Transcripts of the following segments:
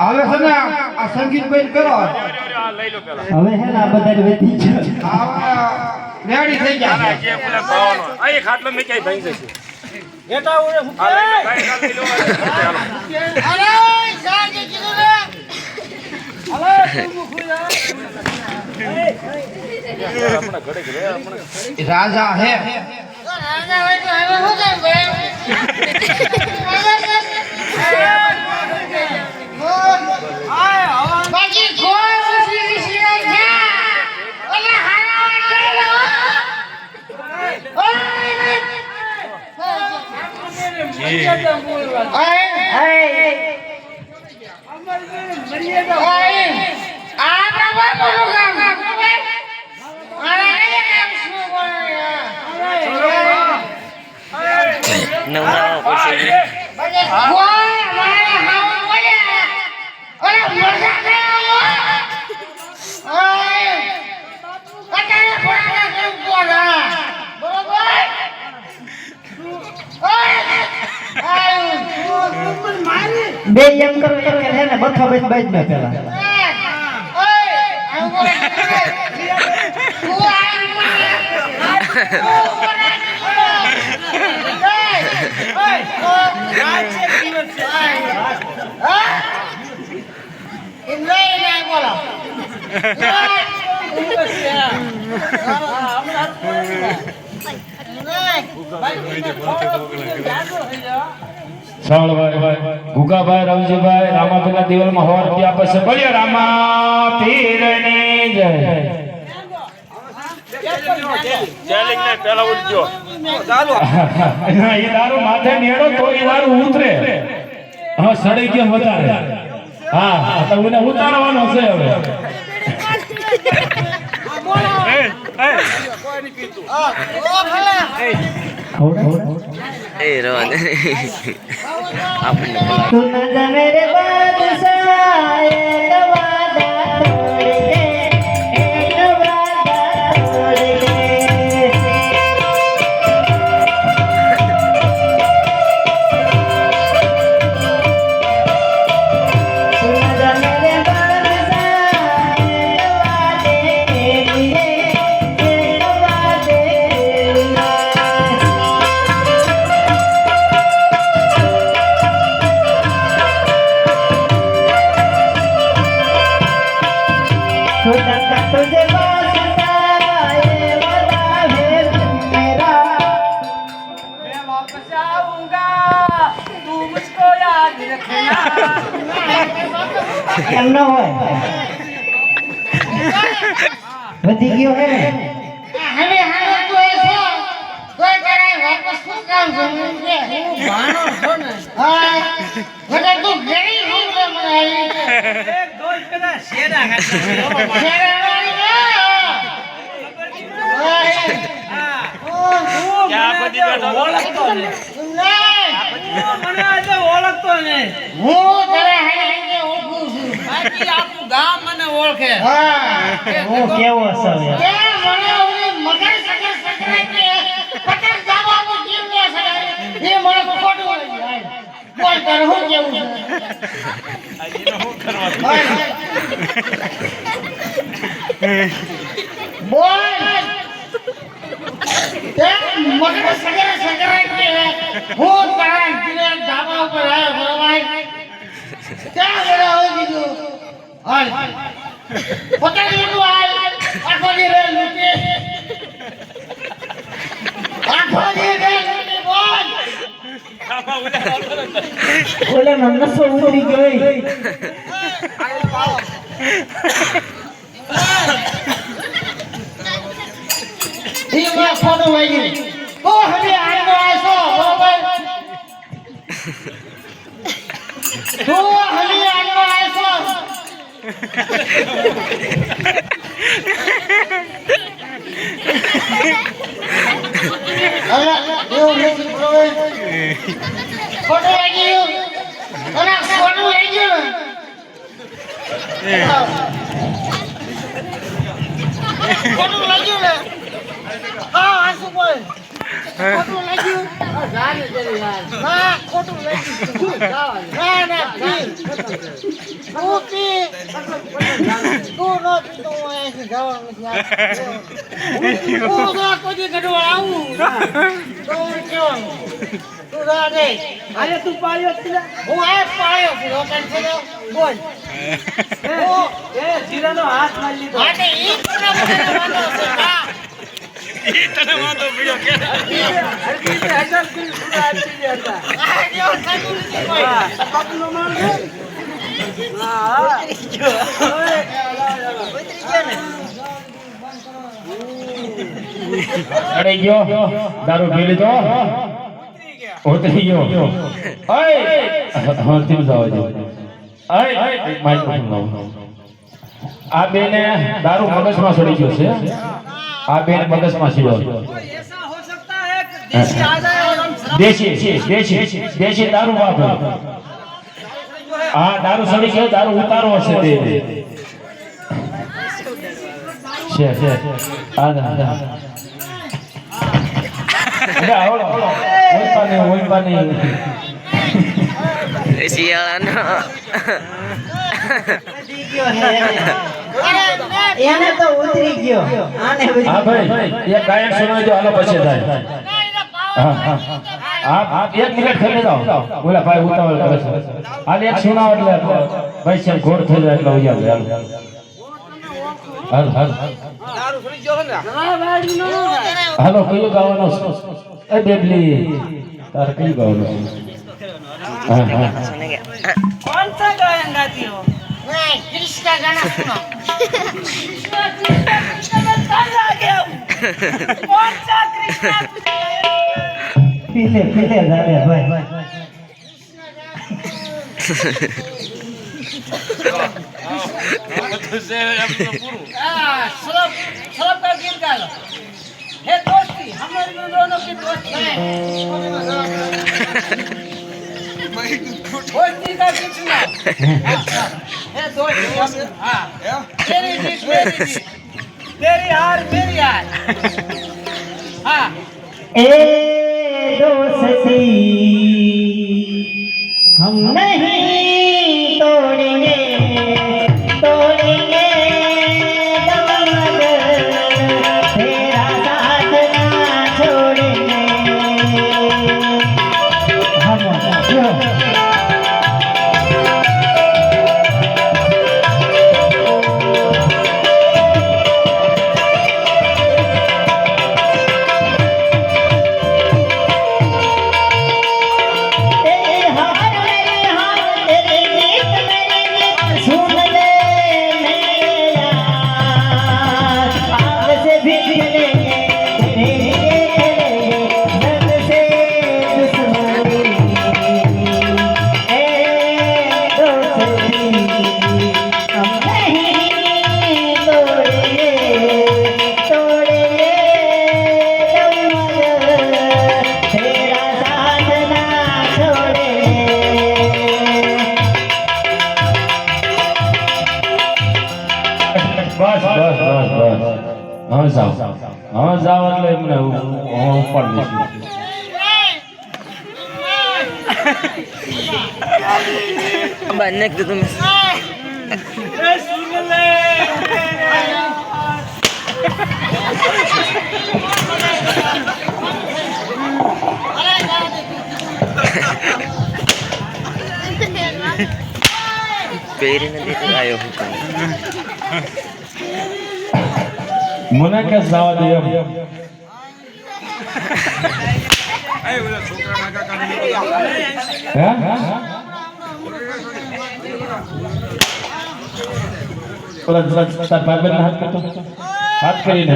હવે છે ને આ સંગીત બંધ કરો. હવે હે ને આ બધા વેતી છે. રેડી થઈ ગયા. જે પેલા ભાવનો આ ખાટલો મે ક્યાંય ભાઈ જશે. બેટા ઓરે હું આ લઈ લો અરે સાજે કીધું ને અલે તું મુખુયા આપણા ઘરે ઘરે આપણે રાજા હે. રાજા હોય તો હવે હું કેમ ભાઈ બાકી કોઈ ઉસી વિસી છે ઓલે હારા બે એમ કરો એક હે ને બખા બેસ બેસ મે પેલા ગુગાભાઈ રવજીભાઈ રામાપીરના દિવાલમાં હોર રૂપિયા આપે છે. બોલ્યો રામા પીરની જય. ચેલિંગ ને પેલા ઉડજો એ દારૂ માથે નેડો તો એ દારૂ ઉતરે. હા સડી ગયો વધારે. હા તો મને ઉતારવાનો છે હવે. તું ન જા મેરે બાદશાહ એક વાદા તોડ के एक वादा तोड़ के તું न जा मेरे बादशाह एक वादे के लिए एक वादे के लिए खुदा का तुझे वास्ता ये वादा है मेरा मैं वापस आऊंगा तू मुझको याद रखना એમ ન હોય વધી ગયો હે ને હવે હાલો તો એસો કોઈ કરાય વાપસ શું કામ જમીન કે હું ભાણો છો ને હા વગર તું ઘણી રૂમ ને મને આવી એક દોસ્ત પેલા શેરા ખાતા શેરા વાળી ક્યાં બધી બેઠો ઓળખતો ને મને આજે ઓળખતો ને હું તને હાઈને ઓળખું છું બાકી આખું ગામ મને ઓળખે હા હું કેવો છું એ મને ઓલી મગર સગર સગરાઈ કે પતંગ જાવાનો જીવ ને સગાઈ એ મને ખોટું લાગે બોલ કર હું કેવું છે એને શું કરવાનું બોલ એ મગર સગર સગરાઈ કે હું તારા જીને જાવા ઉપર આવ્યો બરોબર ક્યાં ગયો હો કીધું હાલ પતંગ લૂટવા હાલ આખો દી રે લૂટી આખો દી રે લૂટી બોલ ઓલે નસો ઉતરી ગઈ ઈ માં ફોટો વાગી ઓ હવે આનો આસો બરોબર ઓ હવે આનો આસો અલા એવું નથી બરોબર ફોટો વાગી અને ફોટો વાગી ને ફોટો વાગી ને હા આસો બોલ ખોટું લાગ્યું જાને જરી યાર ના ખોટું લાગ્યું તું જાવા ના ના તું પી તું નો તું અહીંથી જવાનું નથી તું ના કોઈ ગડવા આવું તો કેવું તું જા દે અરે તું પાળ્યો છે હું આ પાળ્યો છું રોકન છે બોલ એ જીરાનો હાથ મારી લીધો માટે ઈ તને વાંધો છે હા ઈ તને વાંધો પડ્યો કે હરકી તે હજાર કિલો સુરા આપી દેતા આ જો સાચું નથી કોઈ પગનો માર દે હા ઉતરી ગયો ને અરે ગયો દારૂ પી લીધો ઉતરી ગયો ઓય હા તેમ જાવ જો ઓય માઈક્રોફોન લાવો આ બેને દારૂ મગજમાં ચડી ગયો છે આ બેન મગજમાં ચડ્યો ऐसा हो सकता है कि देशी आ जाए और हम દેશી દારૂ વાપરો હા દારૂ ચડી ગયો દારૂ ઉતારો હશે દે છે આ આવડો ઓય પાની એને તો ઉતરી ગયો આને હા ભાઈ એક ગાયક સુનાવજો હાલો પછી થાય હા હા એક મિનિટ થઈ જાઓ બોલા ભાઈ ઉતાવળ કરે છે હાલ એક સુનાવ એટલે ભાઈ છે ઘોડ થઈ જાય એટલે ઉયા જાય હાલ હાલ દારૂ છોડી ગયો ને હા વાડી નો હાલો કયો ગાવાનો એ બેબલી તારે કયું ગાવાનું હા હા कौन सा गायन गाती हो मैं कृष्ण गाना सुनो कौन सा कृष्ण પીલે જાવે ભાઈ બધું છે એમ તો પૂરું सलब सलब का गीत गा लो हे दोस्ती हम दोनों की दोस्ती है दोस्ती का गीत सुनाओ हे दोस्ती हाँ तेरी जीत मेरी जीत तेरी हार मेरी हार हाँ ए दोस्ती हम नहीं तोड़ेंगे तोड़ेंगे दम मगर तेरा साथ ना छोड़ेंगे हम બસ હા જાવ એટલે એમને ઉપર દઈશું banyak tuh mas. Pwede na dito ayaw ko. મને કે જવા દે એમ એ ઓલા છોકરાના કાકાને હે ઓલા તાર ભાઈ હાથ કરતો હાથ કરીને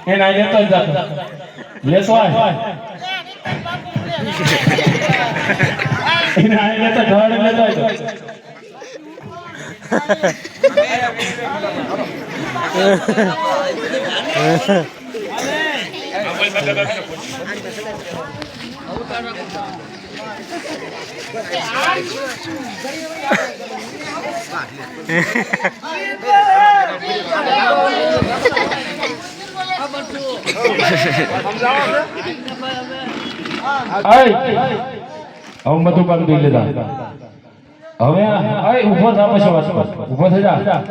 એને આ લેતો જ જાતો લેતો આય એને આ લેતો ઢોળ લેતો આય હવે બધું કામ દઈ લીધા હવે ઉભો થા પછી વાત કર ઉભો થઈ જા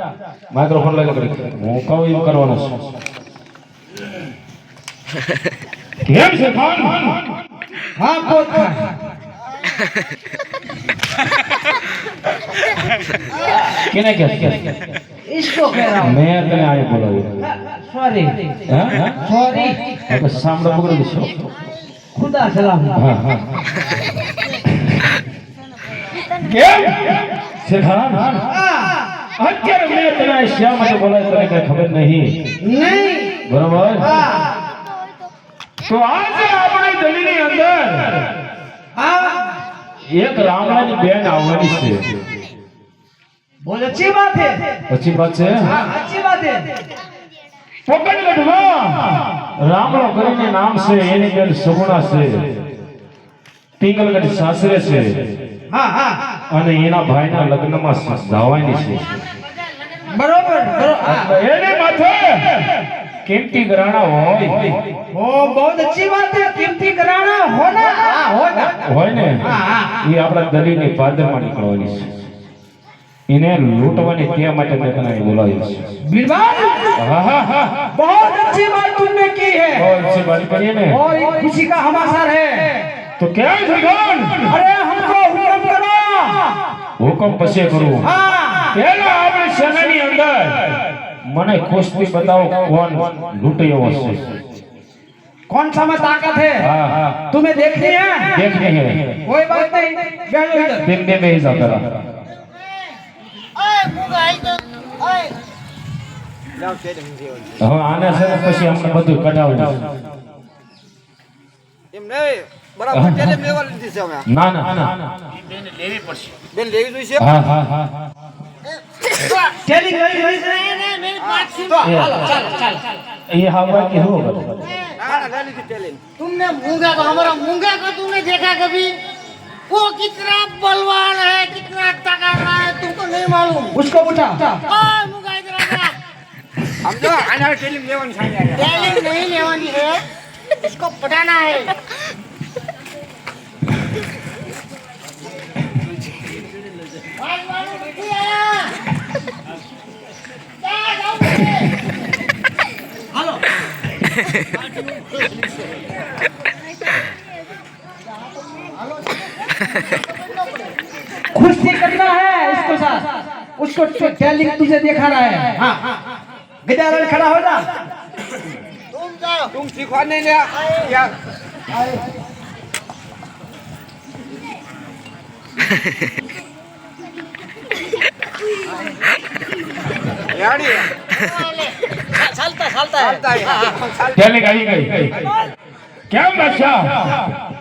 માઇક્રોફોન લઈ લે હું કહું એમ કરવાનું છે કેમ છે ખાન હા પોતા કેને કે इसको कह रहा हूँ मैं तने आए बोलाવ્યો सॉरी હા सॉरी હવે સાંભળો પકડી દેશો खुदा सलाम હા હા કેમ છે ખાન અત્યારે મેં તને શા માટે બોલાવ્યો તને કઈ ખબર નહીં नहीं બરોબર તો આજે આપણી ગલીની અંદર हाँ એક રામલાની બેન આવવાની છે बहुत अच्छी बात है अच्छी बात છે हाँ अच्छी बात है પોકણગઢમાં રામલો કરીને નામ છે એની બેન સગુણા છે પિંગલગઢ સાસરે છે हाँ हाँ અને એના ભાઈના લગ્નમાં જવાની છે बरोबर बरोबर એને માથે કિંમતી ઘરાણા હોય ओ बहुत अच्छी बात है कीमती कराना होना हाँ होना હોય ને हाँ हाँ એ આપણા ગલીની પાદરમાં નીકળવાની છે એને લૂંટવાની ત્યાં માટે મેં તને અહીં બોલાવ્યો છે बीरबल હા હા હા बहुत अच्छी बात तुमने की है और से बात करिए ने और एक खुशी का हमासर है तो क्या है भगवान अरे हमको हुक्म करो हुक्म पछे करूं हाँ पहला आपने सेनानी अंदर મને ખુશી બતાવો કોણ લૂંટ્યો હશે कौन सा में ताकत है हाँ हाँ तुम्हें देखनी है देखने है कोई बात नहीं बैठो इधर दिन में ही जाता रहा ઓય મુગા આઈ તો ઓય હવે આને છે ને પછી અમને બધું કઢાવવું એમ નહીં બરાબર ટેલિમ લેવા લીધી છે અમે ના ના ના બેન લેવી જોઈશે હા હા હા चली गई गई से ને મેરી પાછી तो चलो चलो चलो ये हवा की हो ના ના લઈ લીધી ટેલિમ तुमने मूंगा को हमारा मूंगा को तुमने देखा कभी वो कितना बलवान है कितना तगड़ा है तुमको नहीं मालूम उसको उठा ओए मूंगा इधर आ સમજો આના ટેલિમ લેવાની સાંજે टैलेंट नहीं लेवानी है इसको पटाना है भाई वालों नहीं आया क्या जाओगे कुश्ती करना है इसको साथ उसको टैलिंग तुझे दिखा रहा है हाँ गजानन खड़ा हो जा तुम जाओ તું શીખવા નહીં લે યાર યાડી चलता चलता है ચાલતા चले गई गई क्या बादशाह